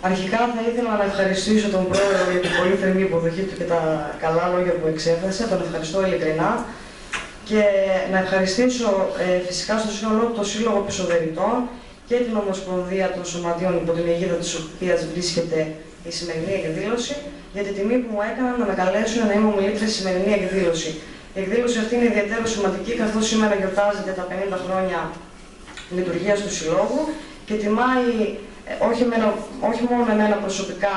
Αρχικά θα ήθελα να ευχαριστήσω τον Πρόεδρο για την πολύ θερμή υποδοχή του και τα καλά λόγια που εξέφρασε. Τον ευχαριστώ ειλικρινά. Και να ευχαριστήσω φυσικά στο σύνολό το Σύλλογο Πισωδερητών και την Ομοσπονδία των Σωματείων υπό την αιγίδα της οποίας βρίσκεται η σημερινή εκδήλωση, για την τιμή που μου έκαναν να με καλέσουν να είμαι ομιλήτρια στη σημερινή εκδήλωση. Η εκδήλωση αυτή είναι ιδιαίτερα σημαντική, καθώς σήμερα γιορτάζεται τα 50 χρόνια λειτουργίας του Συλλόγου και τιμάει όχι μόνο εμένα προσωπικά,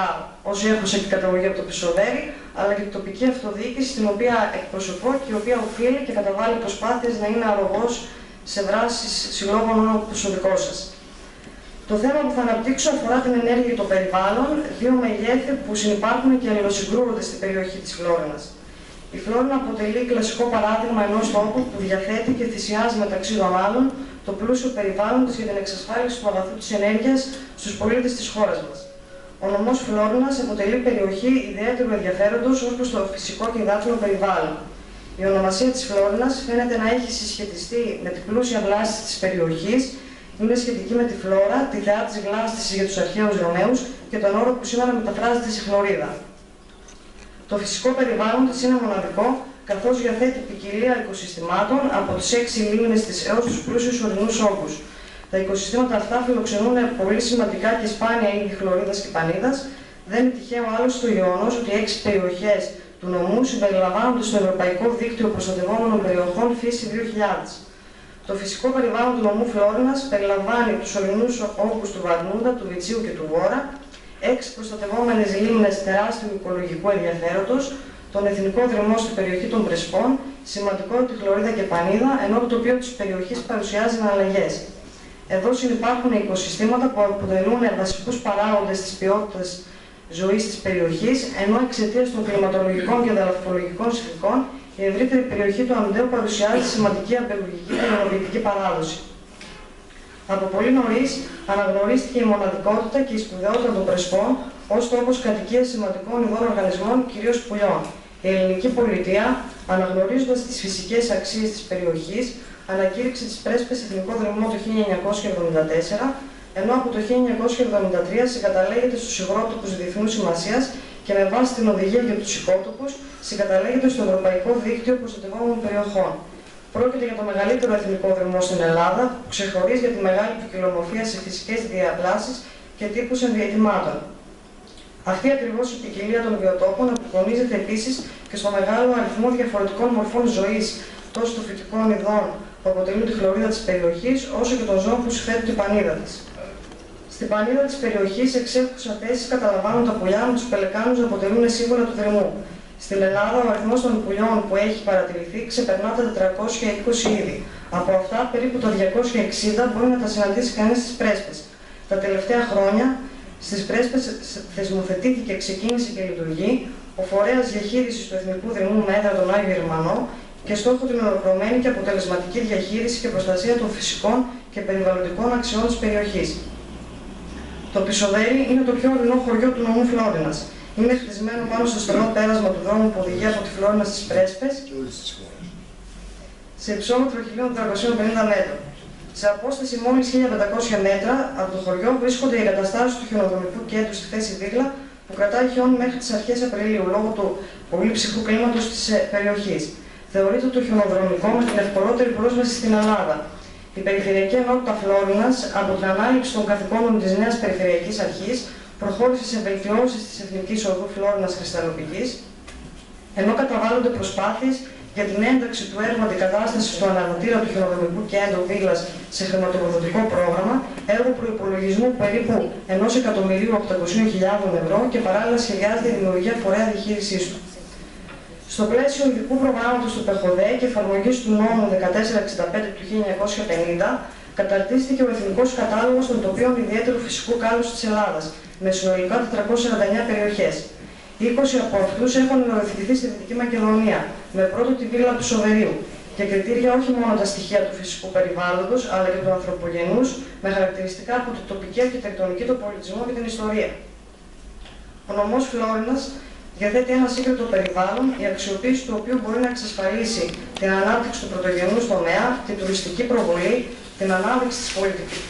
όσοι έχω σε καταγωγή από το Πισωδέρι, αλλά και την τοπική αυτοδιοίκηση, την οποία εκπροσωπώ και η οποία οφείλει και καταβάλει προσπάθειες να είναι αρρωγός σε δράσεις συλλόγων όπως ο δικός σας. Το θέμα που θα αναπτύξω αφορά την ενέργεια και το περιβάλλον, δύο μεγέθη που συνυπάρχουν και αλληλοσυγκρούονται στην περιοχή της Φλόρινας. Η Φλόρινα αποτελεί κλασικό παράδειγμα ενός τόπου που διαθέτει και θυσιάζει μεταξύ των άλλων το πλούσιο περιβάλλον της για την εξασφάλιση του αγαθού της ενέργειας στους πολίτες της χώρας μας. Ο νομός Φλόρινας αποτελεί περιοχή ιδιαίτερου ενδιαφέροντος ως προς το φυσικό και υδάτινο περιβάλλον. Η ονομασία της Φλόρινας φαίνεται να έχει συσχετιστεί με την πλούσια βλάστηση της περιοχής, είναι σχετική με τη φλόρα, τη θεά της γλάστησης για τους αρχαίους Ρωμαίους και τον όρο που σήμερα μεταφράζεται σε χλωρίδα. Το φυσικό περιβάλλον της είναι μοναδικό, καθώς διαθέτει ποικιλία οικοσυστημάτων από τις 6 λίμνες της έως τους πλούσιους ορεινούς όγκους. Τα οικοσυστήματα αυτά φιλοξενούν πολύ σημαντικά και σπάνια είδη χλωρίδας και πανίδας. Δεν είναι τυχαίο άλλωστε το γεγονός ότι 6 περιοχές του νομού συμπεριλαμβάνονται στο Ευρωπαϊκό Δίκτυο Προστατευόμενων Περιοχών Φύση 2000. Το φυσικό περιβάλλον του νομού Φλόρινας περιλαμβάνει τους ορεινούς όγκους του Βαρνούντα, του Βιτσίου και του Βόρα, 6 προστατευόμενες λίμνες τεράστιου οικολογικού ενδιαφέροντος, τον εθνικό δρυμό στην περιοχή των Πρεσπών, σημαντικό τη χλωρίδα και πανίδα, ενώ το τοπίο της περιοχής παρουσιάζει εναλλαγές. Εδώ συνυπάρχουν οικοσυστήματα που αποτελούν βασικούς παράγοντες της ποιότητας ζωής της περιοχής, ενώ εξαιτίας των κλιματολογικών και εδαφολογικών συνθηκών η ευρύτερη περιοχή του Αμυντέου παρουσιάζει σημαντική αμπελουργική και γενοποιητική παράδοση. Από πολύ νωρίς αναγνωρίστηκε η μοναδικότητα και η σπουδαιότητα των Πρεσπών ως τόπος κατοικίας σημαντικών ειδών οργανισμών, κυρίως πουλιών. Η ελληνική πολιτεία, αναγνωρίζοντας τις φυσικές αξίες της περιοχής, ανακήρυξε τις Πρέσπες εθνικό δρυμό το 1974, ενώ από το 1973 συγκαταλέγεται στους υγρότοπους διεθνούς σημασίας και με βάση την οδηγία για τους οικότοπους συγκαταλέγεται στο Ευρωπαϊκό Δίκτυο Προστατευόμενων Περιοχών. Πρόκειται για το μεγαλύτερο εθνικό δρυμό στην Ελλάδα, που ξεχωρίζει για τη μεγάλη ποικιλομορφία σε φυσικές διαπλάσεις και τύπους ενδιαιτημάτων. Αυτή ακριβώς η ποικιλία των βιοτόπων απεικονίζεται επίσης και στο μεγάλο αριθμό διαφορετικών μορφών ζωής, τόσο των φυτικών ειδών που αποτελούν τη χλωρίδα της περιοχής, όσο και των ζώων που συμφέρουν την πανίδα της. Στην πανίδα της περιοχής, εξέχουσα θέση καταλαμβάνουν τα πουλιά με τους πελεκάνους να αποτελούν σύμβολα του δρυμού. Στην Ελλάδα, ο αριθμός των πουλιών που έχει παρατηρηθεί ξεπερνά τα 420 είδη. Από αυτά, περίπου τα 260 μπορεί να τα συναντήσει κανείς στις Πρέσπες. Τα τελευταία χρόνια, στις Πρέσπες θεσμοθετήθηκε, ξεκίνησε και λειτουργεί ο φορέας διαχείρισης του Εθνικού Δρυμού με έδρα τον Άγιο Ερμανό και στόχο την ολοκληρωμένη και αποτελεσματική διαχείριση και προστασία των φυσικών και περιβαλλοντικών αξιών της περιοχής. Το Πισωδέρι είναι το πιο ορεινό χωριό του νομού Φλόρινας. Είναι χτισμένο πάνω στο στενό πέρασμα του δρόμου που οδηγεί από τη Φλόρινα στις Πρέσπες σε υψόμετρο 1.450 μέτρων. Σε απόσταση μόλις 1.500 μέτρα από το χωριό βρίσκονται οι εγκαταστάσεις του χιονοδρομικού κέντρου στη θέση Δίγλα που κρατάει χιόνι μέχρι τις αρχές Απριλίου λόγω του πολύ ψυχρού κλίματος της περιοχής. Θεωρείται το χιονοδρομικό με την ευκολότερη πρόσβαση στην Ελλάδα. Η Περιφερειακή Ενότητα Φλόρινας, από την ανάληψη των καθηκόντων της νέας Περιφερειακής Αρχής, προχώρησε σε βελτιώσεις της Εθνικής Οδού Φλόρινας Κρυσταλλοπηγής, ενώ καταβάλλονται προσπάθειες για την ένταξη του έργου αντικατάστασης του αναγνωτήρα του χιονοδρομικού κέντρου Δίγλας σε χρηματοδοτικό πρόγραμμα, έργο προϋπολογισμού περίπου 1.800.000 ευρώ και παράλληλα σχεδιάζεται η δημιουργία φορέα διαχείρισής του. Στο πλαίσιο ειδικού προγράμματος του ΠΕΧΟΔΕ και εφαρμογής του νόμου 1465 του 1950, καταρτίστηκε ο Εθνικός Κατάλογος των Τοπίων Ιδιαίτερου Φυσικού Κάλους της Ελλάδας, με συνολικά 449 περιοχές. 20 από αυτούς έχουν οριοθετηθεί στη Δυτική Μακεδονία, με πρώτο τη Βίλα του Σοβερίου, και κριτήρια όχι μόνο τα στοιχεία του φυσικού περιβάλλοντος, αλλά και του ανθρωπογενούς, με χαρακτηριστικά από την τοπική αρχιτεκτονική, τον πολιτισμό και την ιστορία. Ο νομός Φλόρινας διαθέτει ένα σύγκριτο περιβάλλον, η αξιοποίηση του οποίου μπορεί να εξασφαλίσει την ανάπτυξη του πρωτογενούς τομέα, την τουριστική προβολή, την ανάδειξη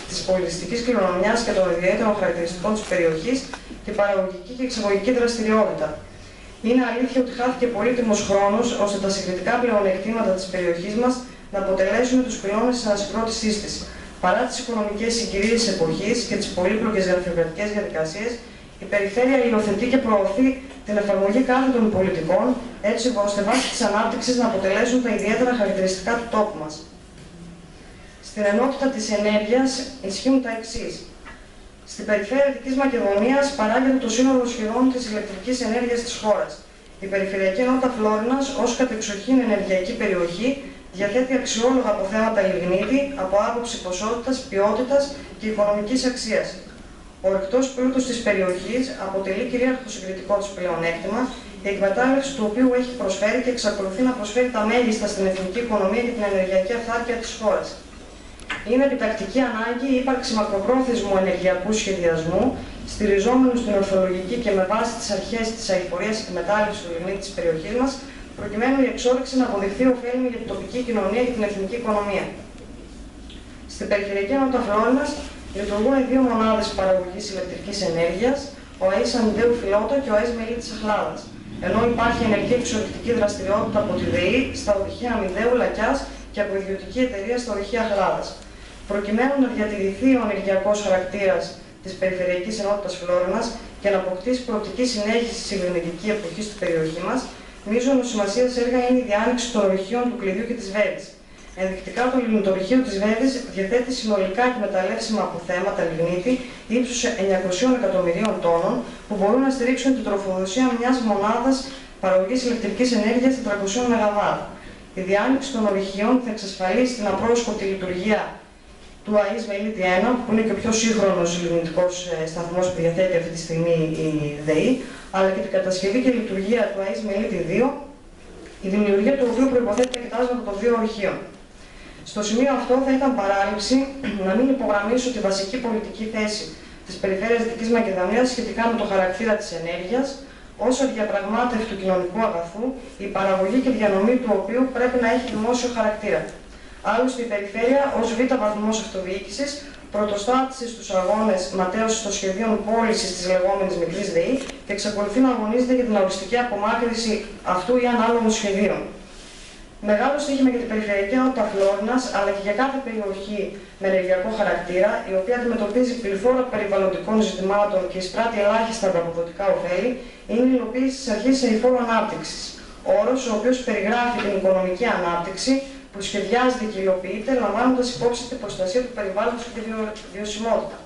της πολιτιστικής κληρονομιάς και των ιδιαίτερων χαρακτηριστικών της περιοχής, την παραγωγική και εξαγωγική δραστηριότητα. Είναι αλήθεια ότι χάθηκε πολύτιμος χρόνος ώστε τα συγκριτικά πλεονεκτήματα της περιοχής μας να αποτελέσουν τους πυλώνες της ανασυγκρότησής της. Παρά τις οικονομικές συγκυρίες της εποχής και τις πολύπλοκες γραφειοκρατικές διαδικασίες, η περιφέρεια υιοθετεί και προωθεί την εφαρμογή κάθετων πολιτικών, έτσι ώστε βάσει της ανάπτυξης να αποτελέσουν τα ιδιαίτερα χαρακτηριστικά του τόπου μας. Στην ενότητα της ενέργειας ισχύουν τα εξής. Στην περιφέρεια Δυτικής Μακεδονίας παράγεται το σύνολο σχεδόν της ηλεκτρικής ενέργειας της χώρας. Η περιφερειακή ενότητα Φλόρινας, ως κατεξοχήν ενεργειακή περιοχή, διαθέτει αξιόλογα αποθέματα λιγνίτη από άποψη ποσότητας, ποιότητας και οικονομικής αξίας. Ο ορυκτός πλούτος της περιοχής αποτελεί κυρίαρχο συγκριτικό της πλεονέκτημα, η εκμετάλλευση του οποίου έχει προσφέρει και εξακολουθεί να προσφέρει τα μέγιστα στην εθνική οικονομία και την ενεργειακή αυθάρκεια της χώρας. Είναι επιτακτική ανάγκη η ύπαρξη μακροπρόθεσμου ενεργειακού σχεδιασμού, στηριζόμενου στην ορθολογική και με βάση τις αρχές της αειφορίας εκμετάλλευσης του λιγνίτη της περιοχής μας, προκειμένου η εξόρυξη να αποδειχθεί ωφέλιμη για την τοπική κοινωνία και την εθνική οικονομία. Στην περιφερειακή ενότητα Φλόρινας λειτουργούν δύο μονάδες παραγωγής ηλεκτρικής ενέργειας, ο ΑΕΣ Αμυντέου Φιλότο και ο ΑΕΣ Μελίτης Αχλάδας, ενώ υπάρχει ενεργή εξορυκτική δραστηριότητα από τη ΔΕΗ στα ορυχεία Αμυντέου Λακιάς και από ιδιωτική εταιρεία στα ορυχεία Αχλάδας. Προκειμένου να διατηρηθεί ο ενεργειακός χαρακτήρας της περιφερειακής ενότητας Φλόρινας και να αποκτήσει προοπτική συνέχιση στη λιγνητική εποχή στην περιοχή μας, μείζωνος σημασίας έργα είναι η διάνοιξη των ορυχείων του Κλειδιού και της Βέβης. Ενδεικτικά, το λιγνητορυχείο της Βέβης διαθέτει συνολικά εκμεταλλεύσιμα αποθέματα λιγνίτη ύψους 900 εκατομμυρίων τόνων που μπορούν να στηρίξουν την τροφοδοσία μιας μονάδας παραγωγής ηλεκτρικής ενέργειας 400 ΜΒ. Η διάνοιξη των ορυχείων θα εξασφαλίσει την απρόσκοπτη λειτουργία του ΑΕΣ Μελίτη 1, που είναι και ο πιο σύγχρονος λιγνητικός σταθμός που διαθέτει αυτή τη στιγμή η ΔΕΗ, αλλά και την κατασκευή και λειτουργία του ΑΕΣ Μελίτη 2, η δημιουργία του οποίου προϋποθέτει τα κοιτάσματα των δύο ορυχείων. Στο σημείο αυτό θα ήταν παράληψη να μην υπογραμμίσω τη βασική πολιτική θέση της περιφέρειας Δυτικής Μακεδονίας σχετικά με το χαρακτήρα της ενέργειας, ως αδιαπραγμάτευτου κοινωνικού αγαθού, η παραγωγή και διανομή του οποίου πρέπει να έχει δημόσιο χαρακτήρα. Άλλωστε, η περιφέρεια, ως β' βαθμός αυτοδιοίκησης, πρωτοστάτησε στους αγώνες ματέωσης των σχεδίων πώλησης της λεγόμενης μικρής ΔΕΗ και εξακολουθεί να αγωνίζεται για την οριστική απομάκρυνση αυτού ή ανάλογων σχεδίων. Μεγάλο στοίχημα για την περιφερειακή ενότητα Φλόρινας, αλλά και για κάθε περιοχή με ενεργειακό χαρακτήρα, η οποία αντιμετωπίζει πληθώρα περιβαλλοντικών ζητημάτων και εισπράττει ελάχιστα ανταποδοτικά ωφέλη, είναι η υλοποίηση της αρχής αειφόρου ανάπτυξης. Όρος ο οποίος περιγράφει την οικονομική ανάπτυξη που σχεδιάζεται και υλοποιείται, λαμβάνοντας υπόψη την προστασία του περιβάλλοντος και τη βιωσιμότητα.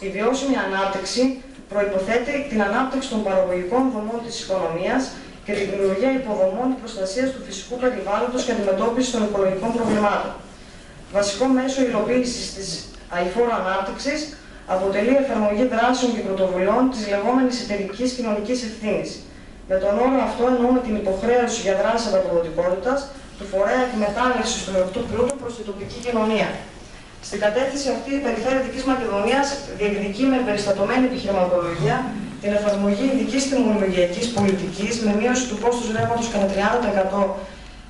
Η βιώσιμη ανάπτυξη προϋποθέτει την ανάπτυξη των παραγωγικών δομών της οικονομίας και την δημιουργία υποδομών προστασίας του φυσικού περιβάλλοντος και αντιμετώπιση των οικολογικών προβλημάτων. Βασικό μέσο υλοποίησης της αειφόρου ανάπτυξης αποτελεί η εφαρμογή δράσεων και πρωτοβουλειών της λεγόμενης εταιρικής κοινωνικής ευθύνης. Με τον όρο αυτό εννοούμε την υποχρέωση για δράση ανταποδοτικότητας του φορέα εκμετάλλευσης του ορυκτού πλούτου προς την τοπική κοινωνία. Στην κατεύθυνση αυτή, η Περιφέρεια Δυτικής Μακεδονίας διεκδικεί με περιστατωμένη επιχειρηματολογία την εφαρμογή ειδικής τιμολογιακής πολιτικής με μείωση του κόστους ρεύματος κατά 30%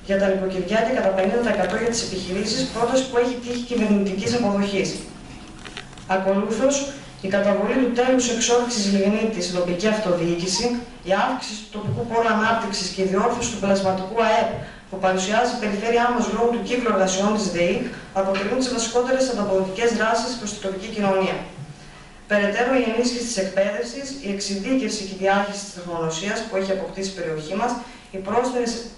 για τα νοικοκυριά και κατά 50% για τις επιχειρήσεις, πρόταση που έχει τύχει κυβερνητικής αποδοχής. Ακολούθως, η καταβολή του τέλους εξόρυξης λιγνίτη στην τοπική αυτοδιοίκηση, η αύξηση του τοπικού πόρου ανάπτυξης και η διόρθωση του πλασματικού ΑΕΠ που παρουσιάζει η περιφέρειά μας λόγω του κύκλου εργασιών της ΔΕΗ, αποτελούν τις βασικότερες ανταποδοτικές δράσεις προς την τοπική κοινωνία. Περαιτέρω, η ενίσχυση της εκπαίδευσης, η εξειδίκευση και η διάχυση της τεχνογνωσίας που έχει αποκτήσει η περιοχή μας,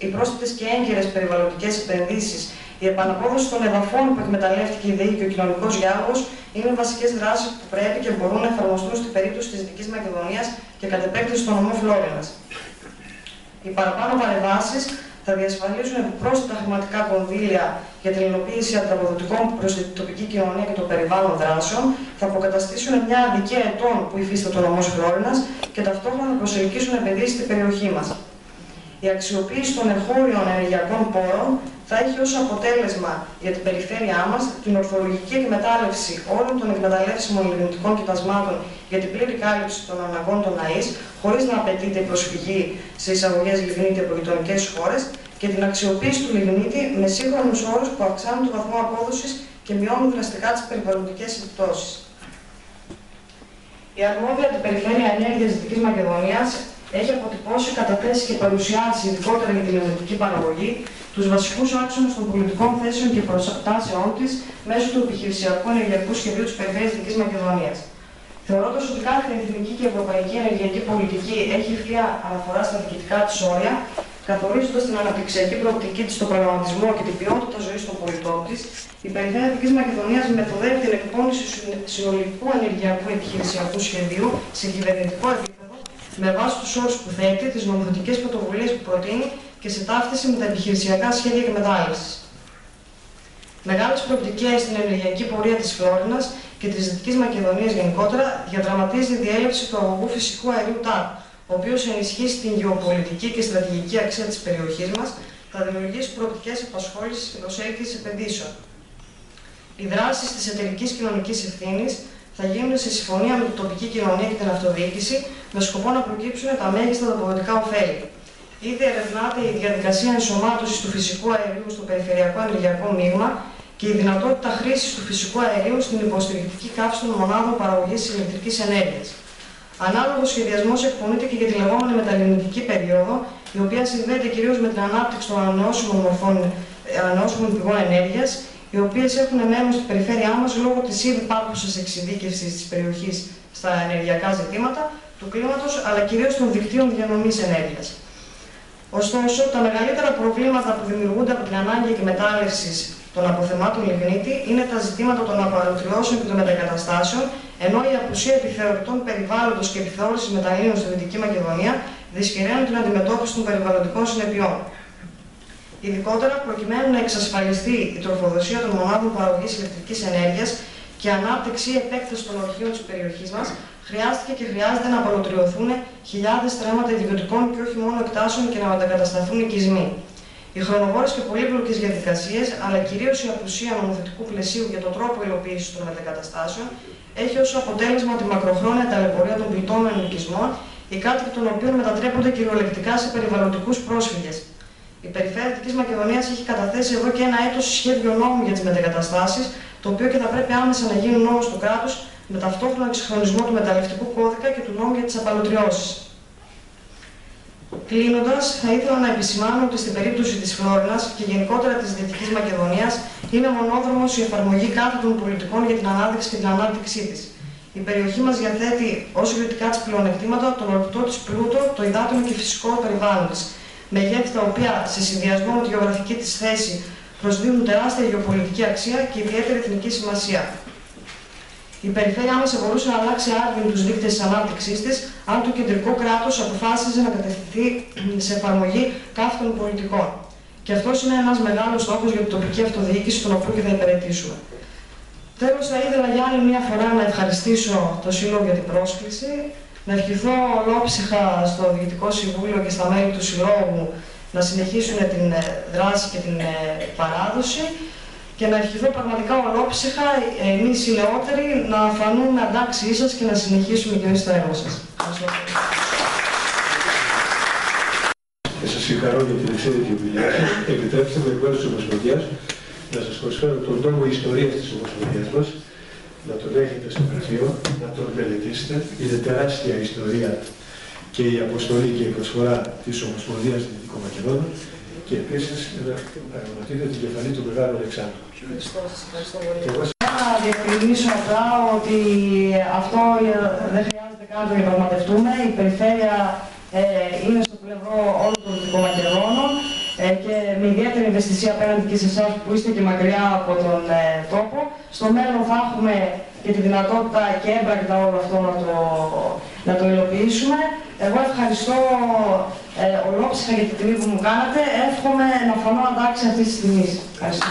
οι πρόσθετες και έγκυρες περιβαλλοντικές επενδύσεις, η επαναπόδοση των εδαφών που εκμεταλλεύτηκε η ΔΕΗ και ο κοινωνικός διάλογος είναι βασικές δράσεις που πρέπει και μπορούν να εφαρμοστούν στην περίπτωση της Δυτικής Μακεδονίας και κατ' επέκταση στον νομό Φλόρινας. Οι παραπάνω παρεμβάσεις θα διασφαλίσουν επιπρόσθετα χρηματικά κονδύλια για την υλοποίηση ανταποδοτικών προς την τοπική κοινωνία και το περιβάλλον δράσεων, θα αποκαταστήσουν μια αδικία ετών που υφίσταται ο νομός Φλόρινας και ταυτόχρονα θα προσελκύσουν επενδύσεις στην περιοχή μας. Η αξιοποίηση των εγχώριων ενεργειακών πόρων θα έχει ως αποτέλεσμα για την περιφέρειά μας την ορθολογική εκμετάλλευση όλων των εκμεταλλεύσιμων λιγνητικών κοιτασμάτων για την πλήρη κάλυψη των αναγκών των ΑΕΣ, χωρίς να απαιτείται η προσφυγή σε εισαγωγές λιγνίτη από γειτονικές χώρες και την αξιοποίηση του λιγνίτη με σύγχρονους όρους που αυξάνουν το βαθμό απόδοσης και μειώνουν δραστικά τις περιβαλλοντικές επιπτώσεις. Η αρμόδια αντιπεριφέρεια ενέργειας Δυτικής Μακεδονίας έχει αποτυπώσει, καταθέσει και παρουσιάσει, ειδικότερα για την ενεργειακή παραγωγή, τους βασικούς άξονες των πολιτικών θέσεων και προτάσεών της μέσω του επιχειρησιακού ενεργειακού σχεδίου της Περιφέρειας Δυτικής Μακεδονίας. Θεωρώντας ότι κάθε εθνική και ευρωπαϊκή ενεργειακή πολιτική έχει ευθεία αναφορά στα διοικητικά της όρια, καθορίζοντας την αναπτυξιακή προοπτική της στον προγραμματισμό και την ποιότητα ζωής των πολιτών της, η Περιφέρεια Δυτικής Μακεδονίας μεθοδεύει την εκπόνηση συνολικού ενεργειακού επιχειρησιακού σχεδίου σε κυβερνητικό επίπεδο με βάση τους όρους που θέτει, τις νομοθετικές πρωτοβουλίες που προτείνει και σε ταύτιση με τα επιχειρησιακά σχέδια εκμετάλλευσης. Μεγάλες προοπτικές στην ενεργειακή πορεία της Φλόρινας και της Δυτικής Μακεδονίας γενικότερα διαδραματίζει η διέλευση του αγωγού φυσικού αερίου ΤΑΡ, ο οποίος ενισχύσει την γεωπολιτική και στρατηγική αξία της περιοχής μας, θα δημιουργήσει προοπτικές απασχόλησης και προσέλκυσης επενδύσεων. Οι δράσεις της εταιρικής κοινωνικής ευθύνης θα γίνουν σε συμφωνία με την τοπική κοινωνία και την αυτοδιοίκηση, με σκοπό να προκύψουν τα μέγιστα αποδοτικά ωφέλη. Ήδη ερευνάται η διαδικασία ενσωμάτωσης του φυσικού αερίου στο περιφερειακό ενεργειακό μείγμα και η δυνατότητα χρήσης του φυσικού αερίου στην υποστηρικτική καύση των μονάδων παραγωγής ηλεκτρικής ενέργειας. Ανάλογος σχεδιασμός εκπονείται και για τη λεγόμενη μεταλληνητική περίοδο, η οποία συνδέεται κυρίως με την ανάπτυξη των ανανεώσιμων πηγών ενέργειας, οι οποίες έχουν νέο στην περιφέρειά μας λόγω της ήδη υπάρχουσας εξειδίκευσης της περιοχής στα ενεργειακά ζητήματα, του κλίματος, αλλά κυρίως των δικτύων διανομής ενέργειας. Ωστόσο, τα μεγαλύτερα προβλήματα που δημιουργούνται από την ανάγκη εκμετάλλευσης των αποθεμάτων λιγνίτη είναι τα ζητήματα των απαλωτριώσεων και των μετακαταστάσεων, ενώ η απουσία επιθεωρητών περιβάλλοντος και επιθεώρησης μεταλλίων στη Δυτική Μακεδονία δυσκεραίνουν την αντιμετώπιση των περιβαλλοντικών συνεπειών. Ειδικότερα, προκειμένου να εξασφαλιστεί η τροφοδοσία των μονάδων παραγωγής ηλεκτρικής ενέργειας και ανάπτυξη ή επέκταση των ορυχείων της περιοχής μας, χρειάστηκε και χρειάζεται να απαλωτριωθούν χιλιάδες στρέμματα ιδιωτικών και όχι μόνο εκτάσεων και να μετακατασταθούν οικισμοί. Οι χρονοβόρες και πολύπλοκες διαδικασίες, αλλά κυρίως η απουσία νομοθετικού πλαισίου για τον τρόπο υλοποίησης των μετακαταστάσεων, έχει ως αποτέλεσμα τη μακροχρόνια ταλαιπωρία των πληττόμενων οικισμών, οι κάτοικοι των οποίων μετατρέπονται κυριολεκτικά σε περιβαλλοντικούς πρόσφυγες. Η Περιφέρεια Δυτικής Μακεδονίας έχει καταθέσει εδώ και ένα έτος σχέδιο νόμου για τις μετακαταστάσεις, το οποίο και θα πρέπει άμεσα να γίνει νόμος του κράτους, με ταυτόχρονο εξυγχρονισμό του μεταλλευτικού κώδικα και του νόμου για τις απαλωτριώσεις. Κλείνοντας, θα ήθελα να επισημάνω ότι στην περίπτωση της Φλόρινας και γενικότερα της Δυτικής Μακεδονίας είναι μονόδρομος η εφαρμογή κάθετων πολιτικών για την ανάδειξη και την ανάπτυξή της. Η περιοχή μας διαθέτει ως υλωτικά της πλεονεκτήματα τον ορυκτό της πλούτο, το υδάτινο και φυσικό περιβάλλον της. Μεγέθη τα οποία σε συνδυασμό με τη γεωγραφική της θέση προσδίδουν τεράστια γεωπολιτική αξία και ιδιαίτερη εθνική σημασία. Η περιφέρειά μας θα μπορούσε να αλλάξει άρδιν τους δείκτες της ανάπτυξής της, αν το κεντρικό κράτος αποφάσιζε να κατευθυνθεί σε εφαρμογή κάθετων πολιτικών. Και αυτός είναι ένας μεγάλος στόχος για την τοπική αυτοδιοίκηση, τον οποίο και θα υπηρετήσουμε. Τέλος, θα ήθελα για άλλη μια φορά να ευχαριστήσω το Σύλλογο για την πρόσκληση, να ευχηθώ ολόψυχα στο Διοικητικό Συμβούλιο και στα μέλη του Συλλόγου να συνεχίσουν την δράση και την παράδοση και να ευχηθώ πραγματικά ολόψυχα εμείς οι νεότεροι να φανούμε αντάξιοι σας και να συνεχίσουμε και εμείς το έργο σας. Και σας συγχαρώ για την εξαίρετη δουλειά σας. Επιτρέψτε με εκ μέρους της Ομοσπονδίας να σας προσφέρω τον τόμο ιστορίας της Ομοσπονδίας μας, να τον έχετε στο γραφείο, να τον μελετήσετε. Είναι τεράστια ιστορία και η αποστολή και η προσφορά της Ομοσπονδίας Δυτικών Μακεδόνων και επίσης να πραγματείτε την κεφαλή του Μεγάλου Αλεξάνδρου. Ευχαριστώ πολύ. Να διευκρινίσω απλά ότι αυτό δεν χρειάζεται καν να το διαπραγματευτούμε. Η περιφέρεια είναι στο πλευρό όλων των Δυτικών Μακεδόνων και με ιδιαίτερη ευαισθησία απέναντι και σε εσάς που είστε και μακριά από τον τόπο. Στο μέλλον θα έχουμε και τη δυνατότητα και έμπρακτα όλο αυτό να το υλοποιήσουμε. Εγώ ευχαριστώ ολόψυχα για την τιμή που μου κάνατε. Εύχομαι να φανώ αντάξει αυτή τη στιγμή. Ευχαριστώ.